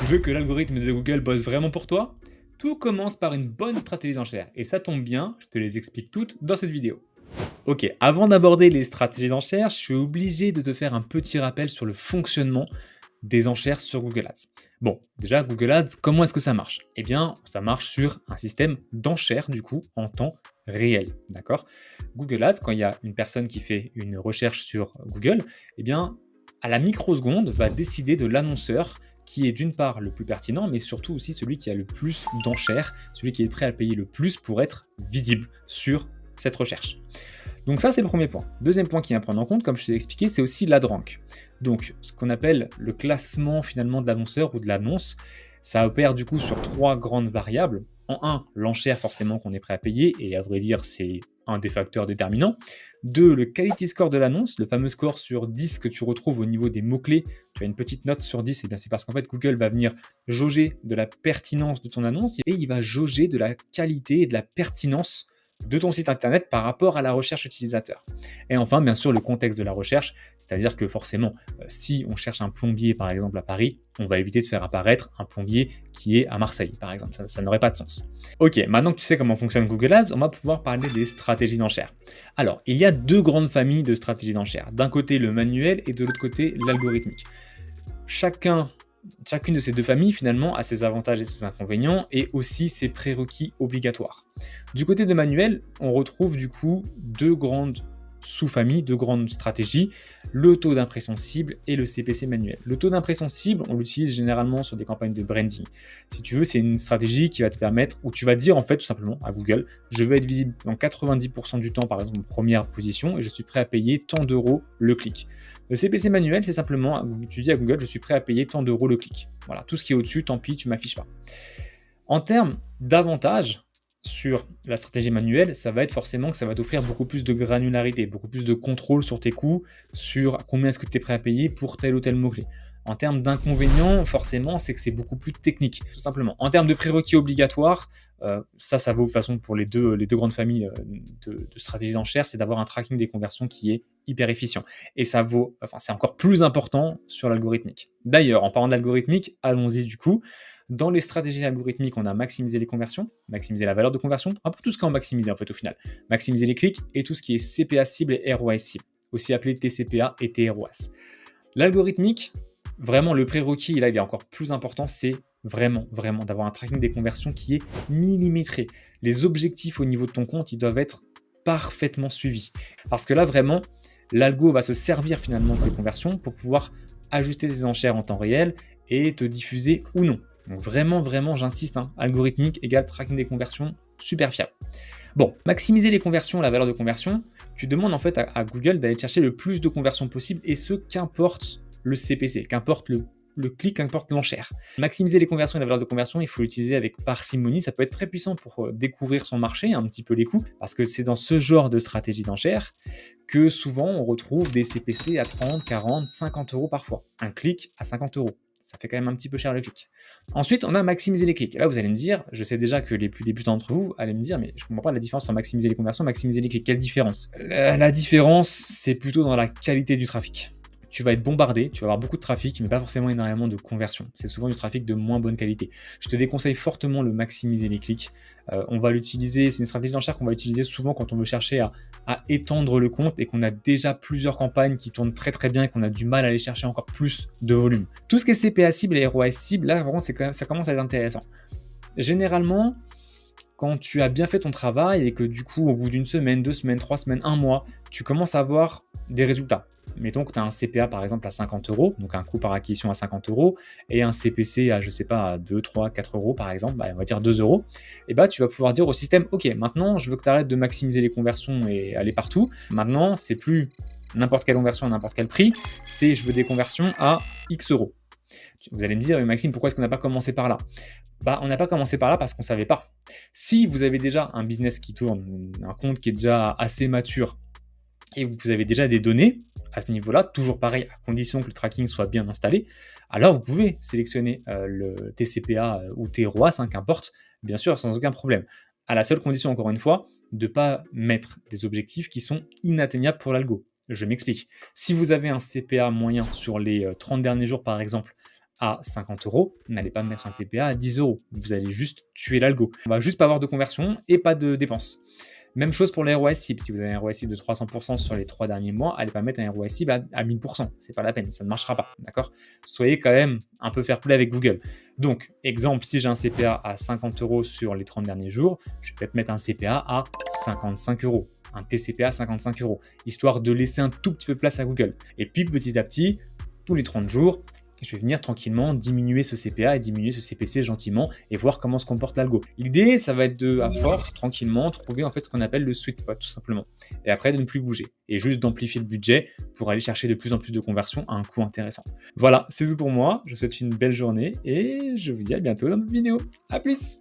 veux que l'algorithme de Google bosse vraiment pour toi? Tout commence par une bonne stratégie d'enchère. Et ça tombe bien, je te les explique toutes dans cette vidéo. Ok, avant d'aborder les stratégies d'enchères, je suis obligé de te faire un petit rappel sur le fonctionnement des enchères sur Google Ads. Bon, déjà, Google Ads, comment est-ce que ça marche? Eh bien, ça marche sur un système d'enchères, du coup, en temps réel, d'accord? Google Ads, quand il y a une personne qui fait une recherche sur Google, eh bien, à la microseconde, va décider de l'annonceur qui est d'une part le plus pertinent, mais surtout aussi celui qui a le plus d'enchères, celui qui est prêt à payer le plus pour être visible sur cette recherche. Donc ça, c'est le premier point. Deuxième point qui est à prendre en compte, comme je t'ai expliqué, c'est aussi l'adrank. Donc ce qu'on appelle le classement finalement de l'annonceur ou de l'annonce, ça opère du coup sur trois grandes variables. En un, l'enchère forcément qu'on est prêt à payer, et à vrai dire, c'est un des facteurs déterminants. Deux, le quality score de l'annonce, le fameux score sur 10 que tu retrouves au niveau des mots-clés. Tu as une petite note sur 10, et bien c'est parce qu'en fait Google va venir jauger de la pertinence de ton annonce, et il va jauger de la qualité et de la pertinence de ton site internet par rapport à la recherche utilisateur. Et enfin, bien sûr, le contexte de la recherche, c'est-à-dire que forcément, si on cherche un plombier par exemple à Paris, on va éviter de faire apparaître un plombier qui est à Marseille par exemple, ça n'aurait pas de sens. Ok, maintenant que tu sais comment fonctionne Google Ads, on va pouvoir parler des stratégies d'enchères. Alors, il y a deux grandes familles de stratégies d'enchères. D'un côté le manuel et de l'autre côté l'algorithmique. Chacune de ces deux familles, finalement, a ses avantages et ses inconvénients, et aussi ses prérequis obligatoires. Du côté de manuel, on retrouve du coup deux grandes sous-familles, deux grandes stratégies, le taux d'impression cible et le CPC manuel. Le taux d'impression cible, on l'utilise généralement sur des campagnes de branding. Si tu veux, c'est une stratégie qui va te permettre, où tu vas dire en fait tout simplement à Google, je veux être visible dans 90% du temps, par exemple en première position, et je suis prêt à payer tant d'euros le clic. Le CPC manuel, c'est simplement, tu dis à Google, je suis prêt à payer tant d'euros le clic. Voilà, tout ce qui est au-dessus, tant pis, tu m'affiches pas. En termes d'avantages sur la stratégie manuelle, ça va être forcément que ça va t'offrir beaucoup plus de granularité, beaucoup plus de contrôle sur tes coûts, sur combien est-ce que tu es prêt à payer pour tel ou tel mot-clé. En termes d'inconvénients, forcément, c'est que c'est beaucoup plus technique, tout simplement. En termes de prérequis obligatoires, ça vaut de toute façon pour les deux grandes familles de stratégies d'enchères, c'est d'avoir un tracking des conversions qui est hyper efficient. Et c'est encore plus important sur l'algorithmique. D'ailleurs, en parlant d'algorithmique, allons-y du coup. Dans les stratégies algorithmiques, on a maximisé les conversions, maximiser la valeur de conversion, un peu tout ce qu'on a maximisé en fait au final. Maximiser les clics et tout ce qui est CPA cible et ROAS cible, aussi appelé TCPA et TROAS. L'algorithmique, vraiment le prérequis, et là il est encore plus important, c'est vraiment d'avoir un tracking des conversions qui est millimétré. Les objectifs au niveau de ton compte, ils doivent être parfaitement suivis. Parce que là vraiment, l'algo va se servir finalement de ces conversions pour pouvoir ajuster tes enchères en temps réel et te diffuser ou non. Donc vraiment, j'insiste, algorithmique égale tracking des conversions, super fiable. Bon, maximiser les conversions, la valeur de conversion, tu demandes en fait à Google d'aller chercher le plus de conversions possible, et ce, qu'importe le CPC, qu'importe le clic, qu'importe l'enchère. Maximiser les conversions et la valeur de conversion, il faut l'utiliser avec parcimonie, ça peut être très puissant pour découvrir son marché, un petit peu les coûts, parce que c'est dans ce genre de stratégie d'enchère que souvent on retrouve des CPC à 30, 40, 50 euros parfois. Un clic à 50 euros. Ça fait quand même un petit peu cher le clic. Ensuite, on a maximiser les clics. Et là, vous allez me dire, je sais déjà que les plus débutants d'entre vous allaient me dire, mais je ne comprends pas la différence entre maximiser les conversions et maximiser les clics. Quelle différence? La différence, c'est plutôt dans la qualité du trafic. Tu vas être bombardé, tu vas avoir beaucoup de trafic, mais pas forcément énormément de conversion. C'est souvent du trafic de moins bonne qualité. Je te déconseille fortement le maximiser les clics. On va l'utiliser, c'est une stratégie d'enchère qu'on va utiliser souvent quand on veut chercher à étendre le compte et qu'on a déjà plusieurs campagnes qui tournent très bien et qu'on a du mal à aller chercher encore plus de volume. Tout ce qui est CPA cible et ROAS cible, là vraiment ça commence à être intéressant. Généralement, quand tu as bien fait ton travail et que du coup, au bout d'une semaine, 2 semaines, 3 semaines, 1 mois, tu commences à avoir des résultats. Mettons que tu as un CPA par exemple à 50 euros, donc un coût par acquisition à 50 euros, et un CPC à, je sais pas, à 2, 3, 4 euros par exemple, on va dire 2 euros, et tu vas pouvoir dire au système, ok, maintenant je veux que tu arrêtes de maximiser les conversions et aller partout. Maintenant, c'est plus n'importe quelle conversion à n'importe quel prix, c'est je veux des conversions à X euros. Vous allez me dire, Maxime, pourquoi est-ce qu'on n'a pas commencé par là? On n'a pas commencé par là parce qu'on ne savait pas. Si vous avez déjà un business qui tourne, un compte qui est déjà assez mature, et vous avez déjà des données à ce niveau-là, toujours pareil, à condition que le tracking soit bien installé, alors vous pouvez sélectionner le TCPA ou TROAS, qu'importe, bien sûr, sans aucun problème. À la seule condition, encore une fois, de ne pas mettre des objectifs qui sont inatteignables pour l'algo. Je m'explique. Si vous avez un CPA moyen sur les 30 derniers jours, par exemple, à 50 euros, n'allez pas mettre un CPA à 10 euros. Vous allez juste tuer l'algo. On va juste pas avoir de conversion et pas de dépenses. Même chose pour les ROAS cible. Si vous avez un ROAS cible de 300% sur les 3 derniers mois, allez pas mettre un ROAS cible à 1000%. C'est pas la peine, ça ne marchera pas. D'accord ? Soyez quand même un peu fair play avec Google. Donc, exemple, si j'ai un CPA à 50 euros sur les 30 derniers jours, je vais peut-être mettre un CPA à 55 euros. Un TCPA à 55 euros, histoire de laisser un tout petit peu de place à Google. Et puis, petit à petit, tous les 30 jours, je vais venir tranquillement diminuer ce CPA et diminuer ce CPC gentiment et voir comment se comporte l'algo. L'idée, ça va être de, à force, tranquillement, trouver en fait ce qu'on appelle le sweet spot, tout simplement. Et après, de ne plus bouger. Et juste d'amplifier le budget pour aller chercher de plus en plus de conversions à un coût intéressant. Voilà, c'est tout pour moi. Je vous souhaite une belle journée et je vous dis à bientôt dans notre vidéo. À plus!